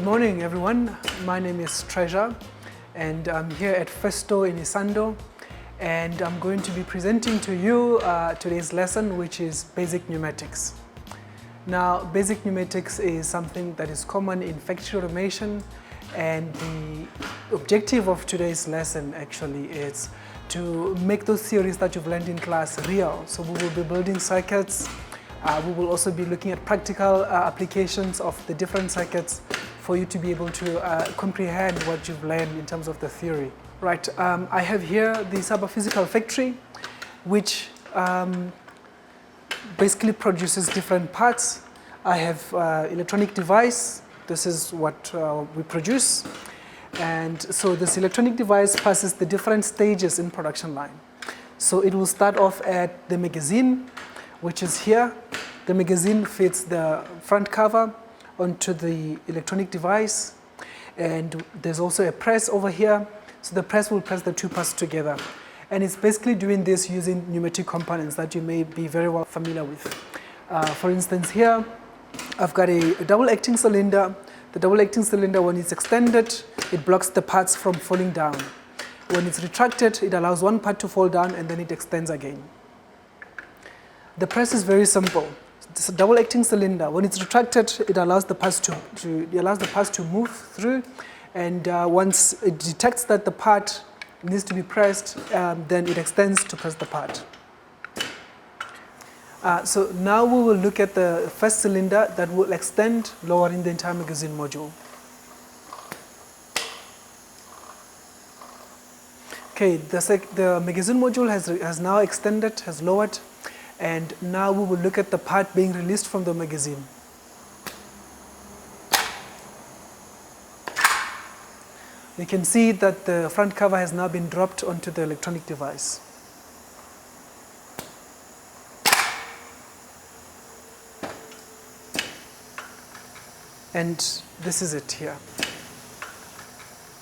Good morning, everyone. My name is Treasure, and I'm here at FESTO in Isando, and I'm going to be presenting to you today's lesson, which is basic pneumatics. Now, basic pneumatics is something that is common in factory automation, and the objective of today's lesson actually is to make those theories that you've learned in class real. So we will be building circuits. We will also be looking at practical applications of the different circuits for you to be able to comprehend what you've learned in terms of the theory. Right, I have here the cyber-physical factory, which basically produces different parts. I have electronic device. This is what we produce. And so this electronic device passes the different stages in production line. So it will start off at the magazine, which is here. The magazine fits the front cover onto the electronic device, and there's also a press over here. So the press will press the two parts together, and it's basically doing this using pneumatic components that you may be very well familiar with. For instance, here I've got a double-acting cylinder. The double-acting cylinder, when it's extended, it blocks the parts from falling down. When it's retracted, it allows one part to fall down and then it extends again. The press is very simple. It's a double-acting cylinder. When it's retracted, it allows the parts to move through, and once it detects that the part needs to be pressed, then it extends to press the part. So now we will look at the first cylinder that will extend, lowering the entire magazine module. Okay, the magazine module has now extended, has lowered. And now we will look at the part being released from the magazine. You can see that the front cover has now been dropped onto the electronic device. And this is it here.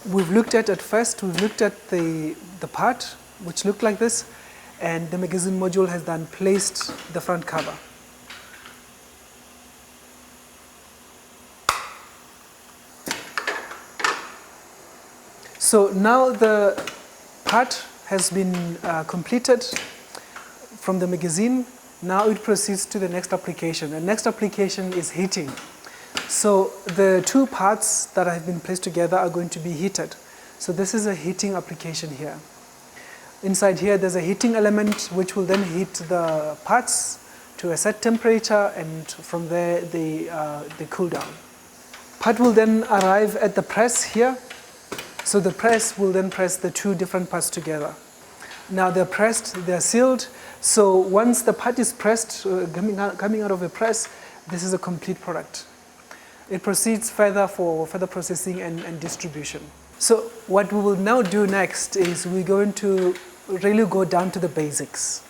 We've looked at first the part, which looked like this. And the magazine module has then placed the front cover. So now the part has been completed from the magazine. Now it proceeds to the next application. The next application is heating. So the two parts that have been placed together are going to be heated. So this is a heating application here. Inside here, there's a heating element which will then heat the parts to a set temperature, and from there they cool down. Part will then arrive at the press here. So the press will then press the two different parts together. Now they're pressed, they're sealed. So once the part is pressed, coming out of the press, this is a complete product. It proceeds further for further processing and distribution. So what we will now do next is we're going to really go down to the basics.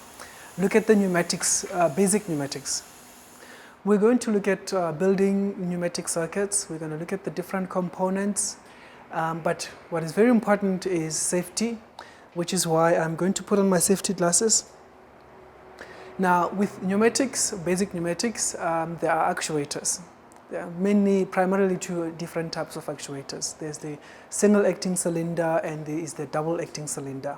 Look at the pneumatics, basic pneumatics. We're going to look at building pneumatic circuits. We're going to look at the different components. But what is very important is safety, which is why I'm going to put on my safety glasses. Now, with pneumatics, basic pneumatics, there are actuators. There are primarily two different types of actuators. There's the single-acting cylinder and there is the double-acting cylinder.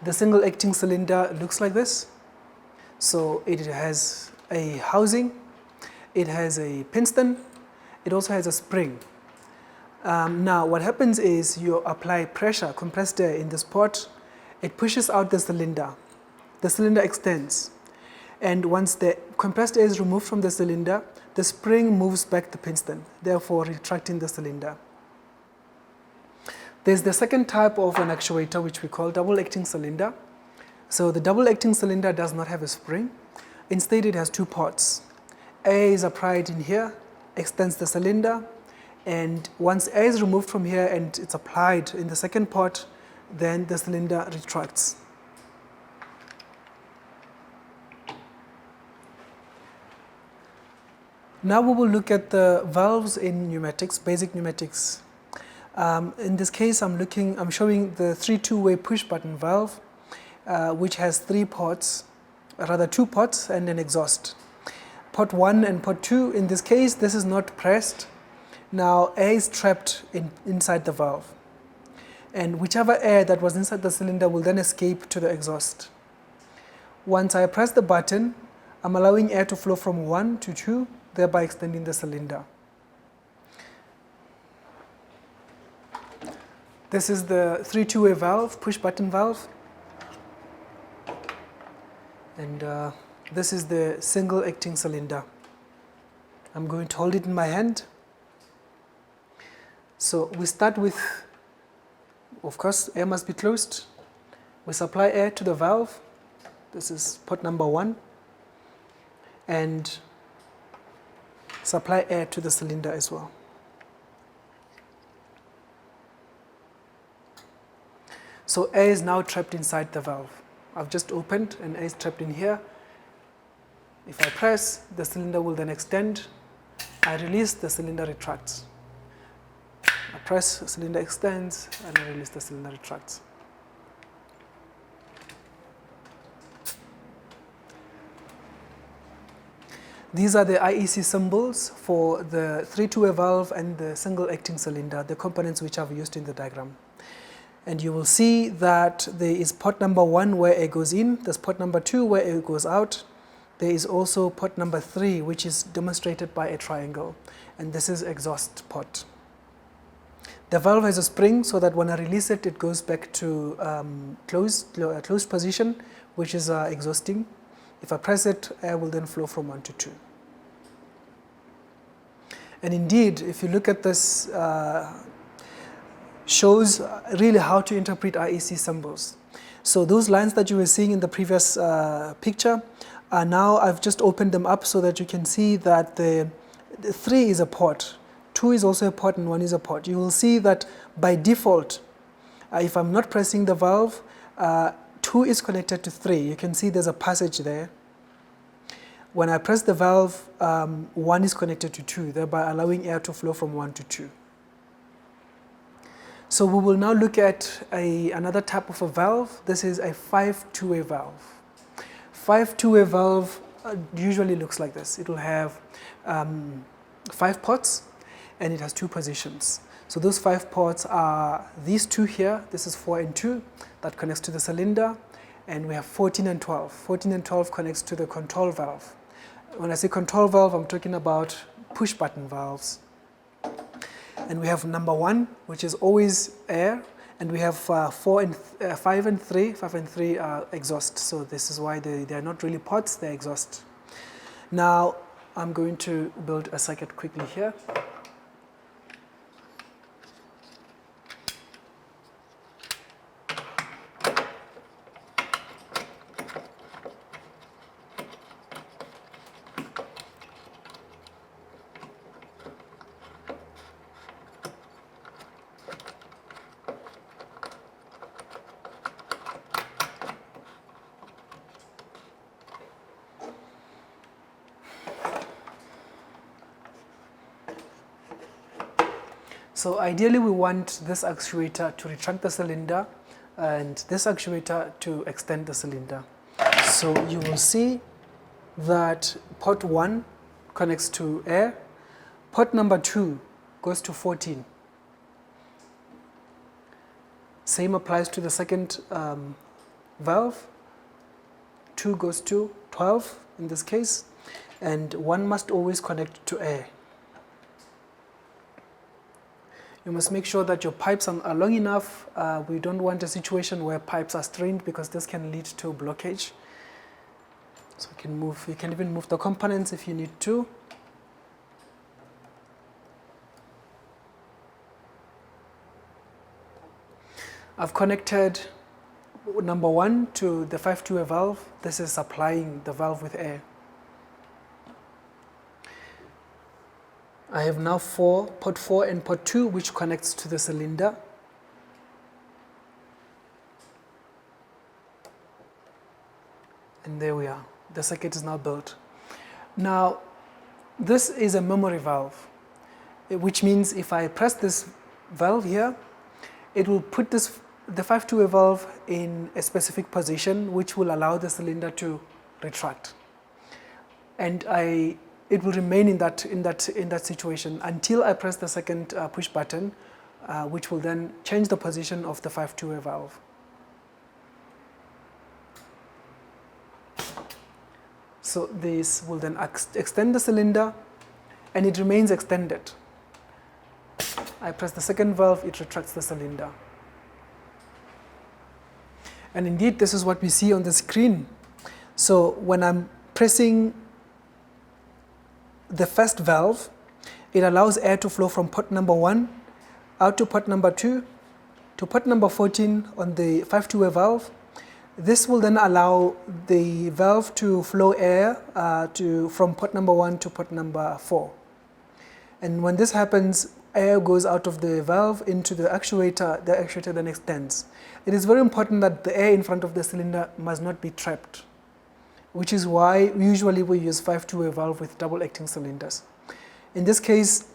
The single-acting cylinder looks like this. So it has a housing, it has a piston, it also has a spring. Now what happens is you apply pressure, compressed air in this port, it pushes out the cylinder extends. And once the compressed air is removed from the cylinder, the spring moves back the piston, therefore retracting the cylinder. There's the second type of an actuator, which we call double-acting cylinder. So the double-acting cylinder does not have a spring. Instead, it has two ports. Air is applied in here, extends the cylinder, and once air is removed from here and it's applied in the second port, then the cylinder retracts. Now we will look at the valves in pneumatics, basic pneumatics. In this case, I'm showing the 3 two-way push-button valve, which has 3 ports, rather 2 ports and an exhaust. Port 1 and port 2, in this case, this is not pressed. Now air is trapped inside the valve, and whichever air that was inside the cylinder will then escape to the exhaust. Once I press the button, I'm allowing air to flow from 1 to 2, thereby extending the cylinder. This is the 3-2-way valve, push button valve. And this is the single acting cylinder. I'm going to hold it in my hand. So we start with, of course, air must be closed. We supply air to the valve. This is port number 1. And supply air to the cylinder as well. So air is now trapped inside the valve. I've just opened and air is trapped in here. If I press, the cylinder will then extend. I release, the cylinder retracts. I press, the cylinder extends, and I release, the cylinder retracts. These are the IEC symbols for the 3-2-way valve and the single acting cylinder, the components which I've used in the diagram. And you will see that there is port number 1 where air goes in, there's port number 2 where air goes out. There is also port number 3, which is demonstrated by a triangle, and this is exhaust port. The valve has a spring so that when I release it, it goes back to closed position, which is exhausting. If I press it, air will then flow from 1 to 2. And indeed, if you look at this, shows really how to interpret IEC symbols. So those lines that you were seeing in the previous picture are now, I've just opened them up so that you can see that the 3 is a port, 2 is also a port, and 1 is a port. You will see that by default, if I'm not pressing the valve, 2 is connected to 3. You can see there's a passage there. When I press the valve, 1 is connected to 2, thereby allowing air to flow from 1 to 2. So we will now look at another type of a valve. This is a 5-2-way valve. 5-2-way valve usually looks like this. It will have 5 ports, and it has 2 positions. So those 5 ports are these 2 here. This is 4 and 2 that connects to the cylinder, and we have 14 and 12. 14 and 12 connects to the control valve. When I say control valve, I'm talking about push button valves. And we have number 1, which is always air, and we have 5 and 3 are exhaust. So this is why they are not really ports, they're exhaust. Now I'm going to build a circuit quickly here. So ideally we want this actuator to retract the cylinder and this actuator to extend the cylinder. So you will see that port 1 connects to air, port number 2 goes to 14. Same applies to the second valve, 2 goes to 12 in this case, and 1 must always connect to air. You must make sure that your pipes are long enough. We don't want a situation where pipes are strained because this can lead to blockage. So you can even move the components if you need to. I've connected number 1 to the 5-2-way valve. This is supplying the valve with air. I have now port 4 and port 2, which connects to the cylinder. And there we are. The circuit is now built. Now, this is a memory valve, which means if I press this valve here, it will put the 5-2-way valve in a specific position, which will allow the cylinder to retract. And I it will remain in that situation until I press the second push button, which will then change the position of the 5-2-way valve. So this will then extend the cylinder, and it remains extended. I press the second valve, it retracts the cylinder. And indeed, this is what we see on the screen. So when I'm pressing the first valve, it allows air to flow from port number 1 out to port number 2 to port number 14 on the 5-2-way valve. This will then allow the valve to flow air from port number 1 to port number 4. And when this happens, air goes out of the valve into the actuator then extends. It is very important that the air in front of the cylinder must not be trapped, which is why usually we use 5-2-way valve with double acting cylinders. In this case,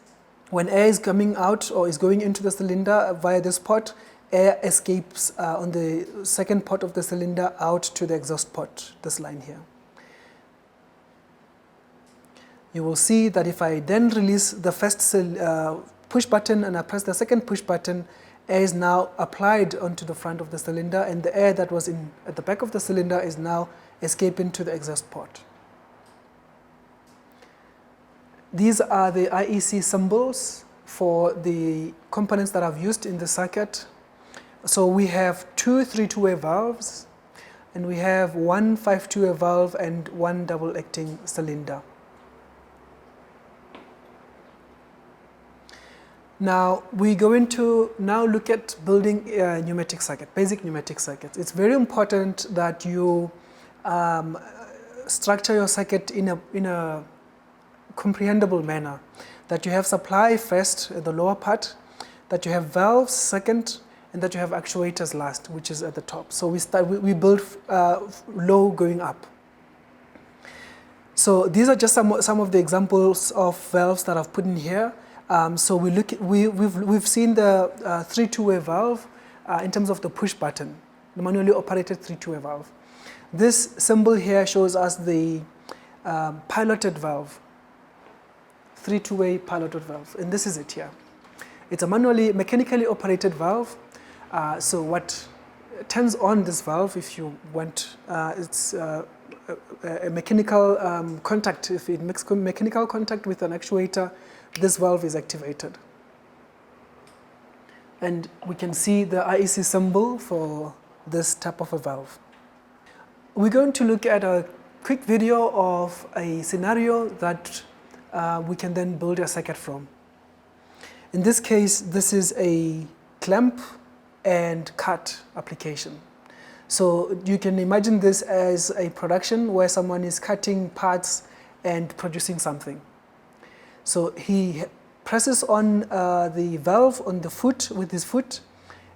when air is coming out or is going into the cylinder via this port, air escapes on the second port of the cylinder out to the exhaust port, this line here. You will see that if I then release the first push button and I press the second push button, air is now applied onto the front of the cylinder, and the air that was at the back of the cylinder is now escaping to the exhaust port. These are the IEC symbols for the components that I've used in the circuit. So we have 2 3-2-way valves, and we have 1 5-2-way valve and 1 double acting cylinder. Now we're going to look at building a pneumatic circuit, basic pneumatic circuits. It's very important that you structure your circuit in a comprehensible manner, that you have supply first at the lower part, that you have valves second, and that you have actuators last, which is at the top. So we build low going up. So these are just some of the examples of valves that I've put in here. So we've seen the 3-2-way valve in terms of the push button, the manually operated 3-2-way valve. This symbol here shows us the piloted valve, 3-2-way piloted valve, and this is it here. It's a mechanically operated valve. So what turns on this valve, if you want, it's a mechanical contact. If it makes mechanical contact with an actuator, this valve is activated. And we can see the IEC symbol for this type of a valve. We're going to look at a quick video of a scenario that we can then build a circuit from. In this case, this is a clamp and cut application. So you can imagine this as a production where someone is cutting parts and producing something. So he presses on the valve on the foot with his foot.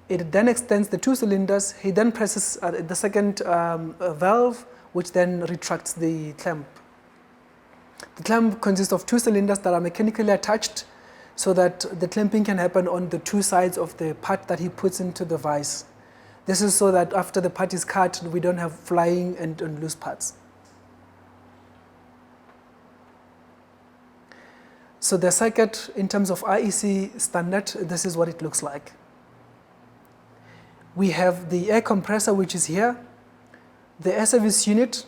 It then extends the 2 cylinders. He then presses the second valve, which then retracts the clamp. The clamp consists of 2 cylinders that are mechanically attached so that the clamping can happen on the 2 sides of the part that he puts into the vise. This is so that after the part is cut, we don't have flying and loose parts. So the circuit, in terms of IEC standard, this is what it looks like. We have the air compressor, which is here, the air service unit,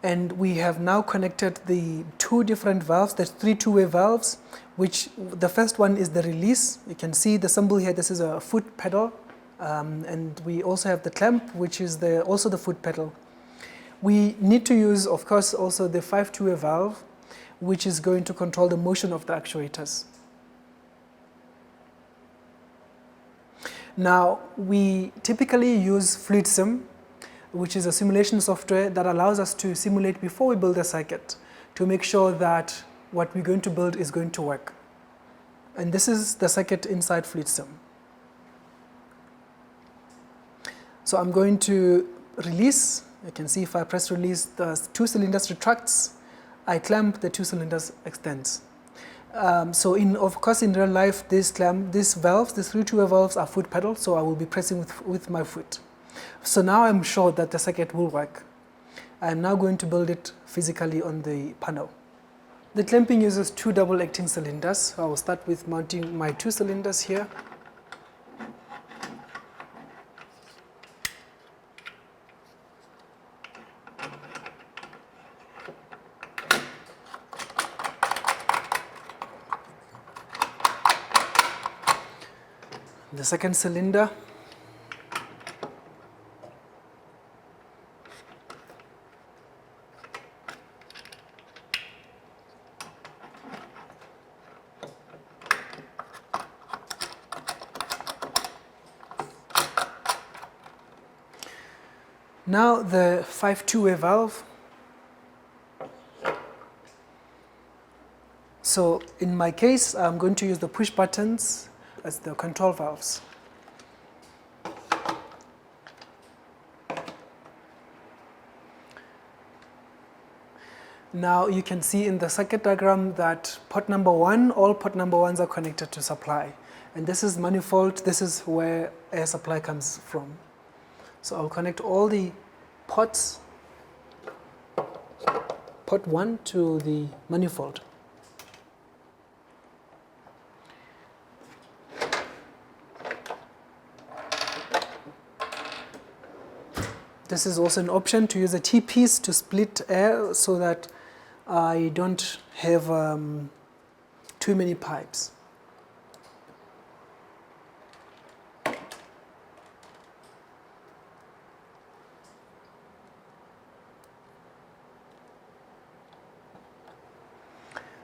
and we have now connected the 2 different valves, the 3-2-way valves, which the first one is the release. You can see the symbol here, this is a foot pedal, and we also have the clamp, which is also the foot pedal. We need to use, of course, also the 5-2-way valve, which is going to control the motion of the actuators. Now, we typically use FluidSim, which is a simulation software that allows us to simulate before we build a circuit to make sure that what we're going to build is going to work. And this is the circuit inside FluidSim. So I'm going to release. You can see if I press release, the 2 cylinders retracts. I clamp, the 2 cylinders extends. So of course in real life, these valves, these 3-2-way valves are foot pedal, so I will be pressing with my foot. So now I'm sure that the circuit will work. I'm now going to build it physically on the panel. The clamping uses 2 double acting cylinders. So I will start with mounting my 2 cylinders here. The second cylinder. Now the 5 two-way valve. So in my case, I'm going to use the push buttons as the control valves. Now you can see in the circuit diagram that port number 1, all port number 1s are connected to supply. And this is manifold, this is where air supply comes from. So I'll connect all the ports, port 1 to the manifold. This is also an option to use a T-piece to split air so that I don't have too many pipes.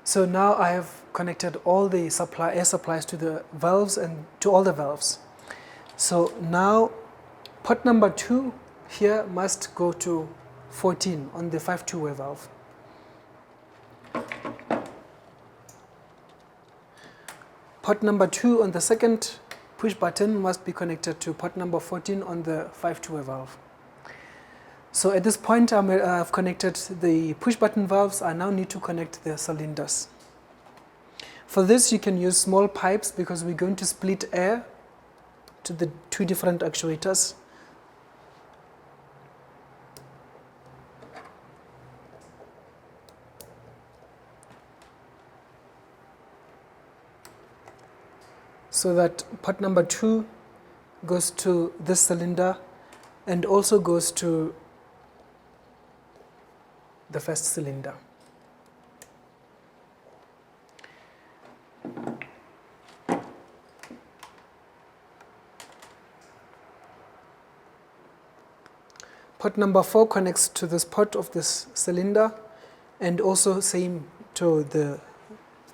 So now I have connected all the air supplies to the valves and to all the valves. So now port number 2 here must go to 14 on the 5 two-way valve. Port number 2 on the second push button must be connected to port number 14 on the 5 two-way valve. So at this point I've connected the push button valves. I now need to connect the cylinders. For this you can use small pipes because we're going to split air to the 2 different actuators. So that port number 2 goes to this cylinder and also goes to the first cylinder. Port number 4 connects to this port of this cylinder and also same to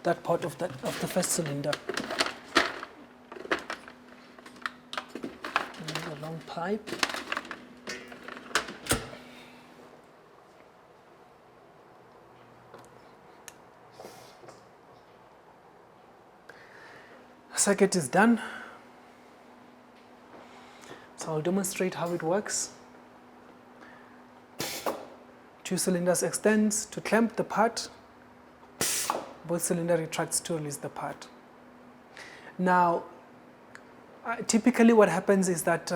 that port of the first cylinder. A long pipe. Circuit is done. So I'll demonstrate how it works. 2 cylinders extends to clamp the part. Both cylinder retracts to release the part. Now, typically what happens is that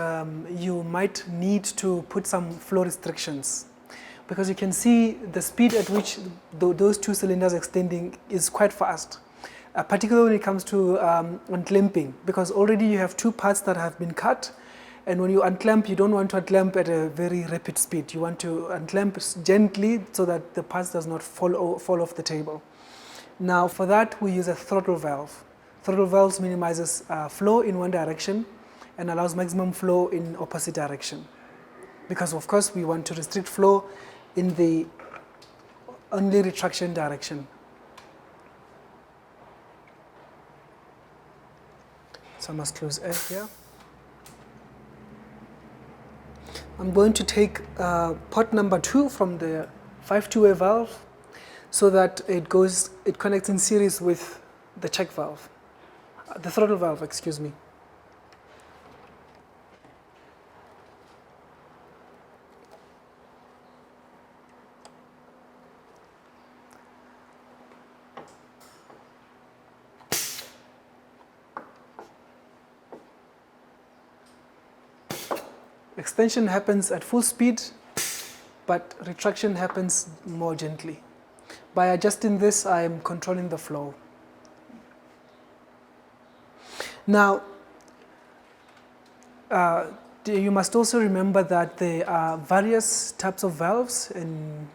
you might need to put some flow restrictions because you can see the speed at which those 2 cylinders extending is quite fast. Particularly when it comes to unclamping, because already you have 2 parts that have been cut, and when you unclamp, you don't want to unclamp at a very rapid speed. You want to unclamp gently so that the parts does not fall off the table. Now for that we use a throttle valve. Throttle valves minimizes flow in one direction and allows maximum flow in opposite direction. Because of course we want to restrict flow in the only retraction direction. So I must close air here. I'm going to take port number 2 from the 5 two-way valve so that it connects in series with the check valve, the throttle valve, excuse me. Extension happens at full speed, but retraction happens more gently. By adjusting this, I am controlling the flow. Now, you must also remember that there are various types of valves in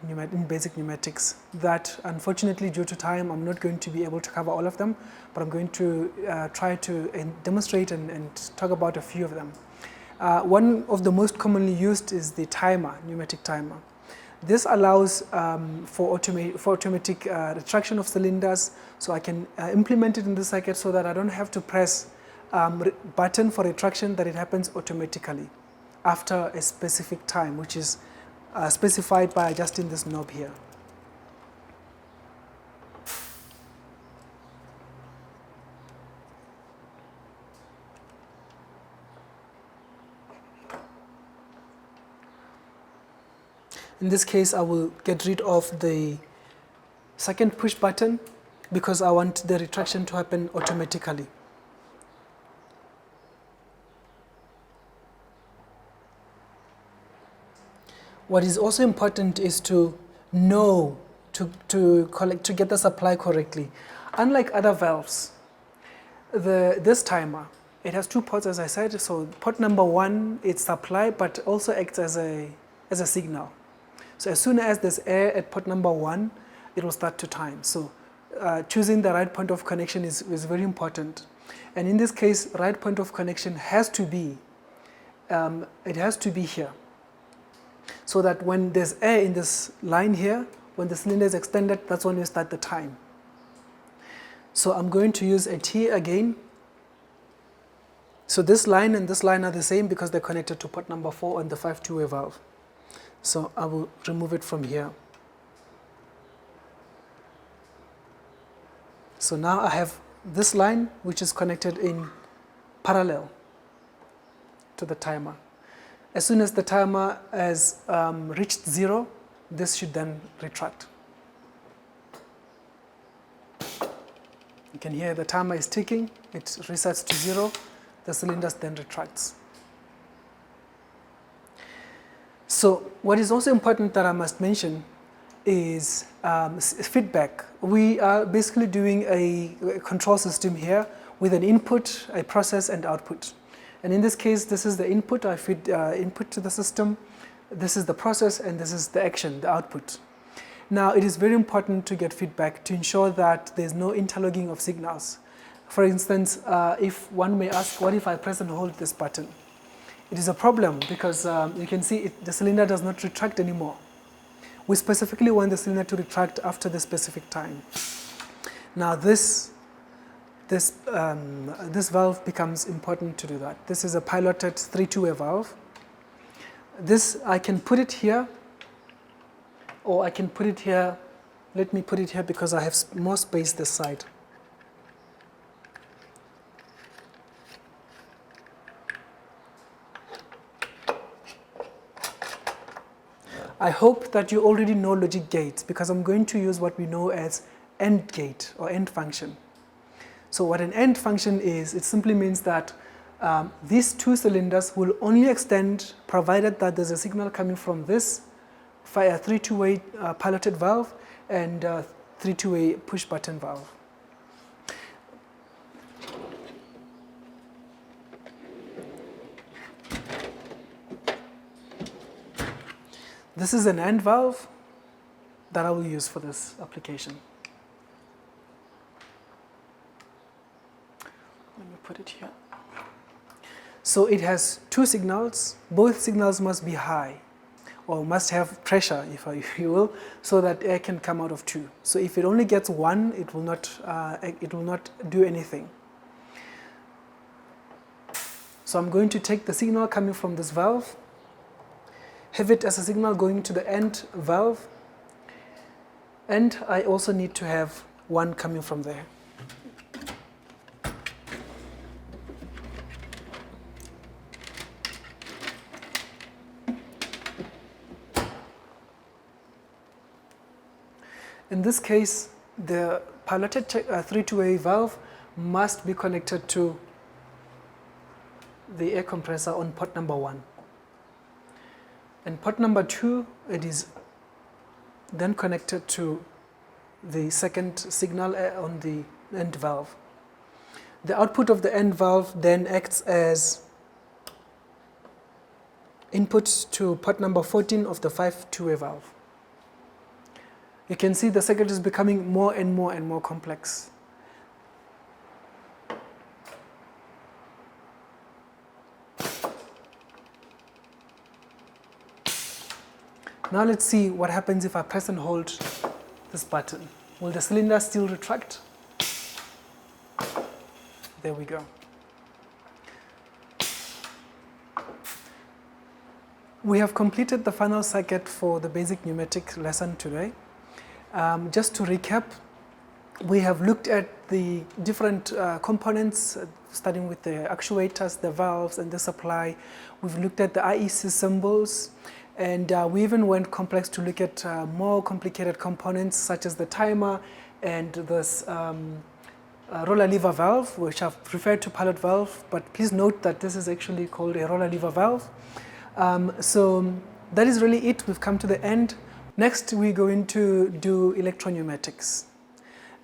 basic pneumatics that, unfortunately, due to time, I'm not going to be able to cover all of them, but I'm going to try to demonstrate and talk about a few of them. One of the most commonly used is the timer, pneumatic timer. This allows for automatic retraction of cylinders, so I can implement it in the circuit so that I don't have to press button for retraction, that it happens automatically after a specific time, which is specified by adjusting this knob here. In this case, I will get rid of the second push button because I want the retraction to happen automatically. What is also important is to know, to get the supply correctly. Unlike other valves, this timer, it has two ports, as I said. So port number 1, it's supply, but also acts as a signal. So as soon as there's air at port number 1, it will start to time. So choosing the right point of connection is very important. And in this case, right point of connection has to be, it has to be here. So that when there's air in this line here, when the cylinder is extended, that's when we start the time. So I'm going to use a T again. So this line and this line are the same because they're connected to port number 4 on the 5-2-way valve. So I will remove it from here. So now I have this line which is connected in parallel to the timer. As soon as the timer has reached 0, this should then retract. You can hear the timer is ticking, it resets to 0, the cylinder then retracts. So what is also important that I must mention is feedback. We are basically doing a control system here with an input, a process, and output. And in this case, this is the input, I feed input to the system, this is the process, and this is the action, the output. Now, it is very important to get feedback to ensure that there's no interlogging of signals. For instance, if one may ask, what if I press and hold this button? It is a problem because you can see the cylinder does not retract anymore. We specifically want the cylinder to retract after the specific time. Now, this valve becomes important to do that. This is a piloted 3-2-way valve. This, I can put it here, or I can put it here. Let me put it here because I have more space this side. I hope that you already know logic gates because I'm going to use what we know as AND gate or AND function. So what an AND function is, it simply means that these two cylinders will only extend provided that there's a signal coming from this 3-2-way piloted valve and 3-2-way push button valve. This is an AND valve that I will use for this application. Let me put it here. So it has two signals. Both signals must be high, or must have pressure, if you will, so that air can come out of two. So if it only gets one, it will not do anything. So I'm going to take the signal coming from this valve, have it as a signal going to the AND valve, and I also need to have one coming from there. In this case, the piloted 3-2-way valve must be connected to the air compressor on port number 1. And port number 2, it is then connected to the second signal on the end valve. The output of the end valve then acts as input to port number 14 of the 5 two-way valve. You can see the circuit is becoming more and more complex. Now let's see what happens if I press and hold this button. Will the cylinder still retract? There we go. We have completed the final circuit for the basic pneumatic lesson today. Just to recap, we have looked at the different components, starting with the actuators, the valves, and the supply. We've looked at the IEC symbols, and we even went complex to look at more complicated components such as the timer and this roller lever valve, which I've referred to pilot valve, but please note that this is actually called a roller lever valve. So that is really it. We've come to the end. Next, we're going to do electropneumatics.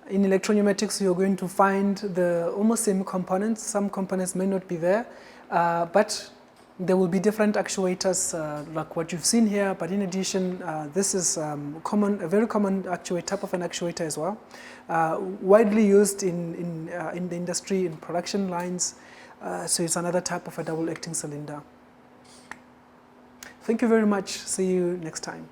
In electropneumatics, you're going to find the almost same components. Some components may not be there, but there will be different actuators like what you've seen here. But in addition, this is a very common type of an actuator as well, widely used in the industry, in production lines. So it's another type of a double-acting cylinder. Thank you very much. See you next time.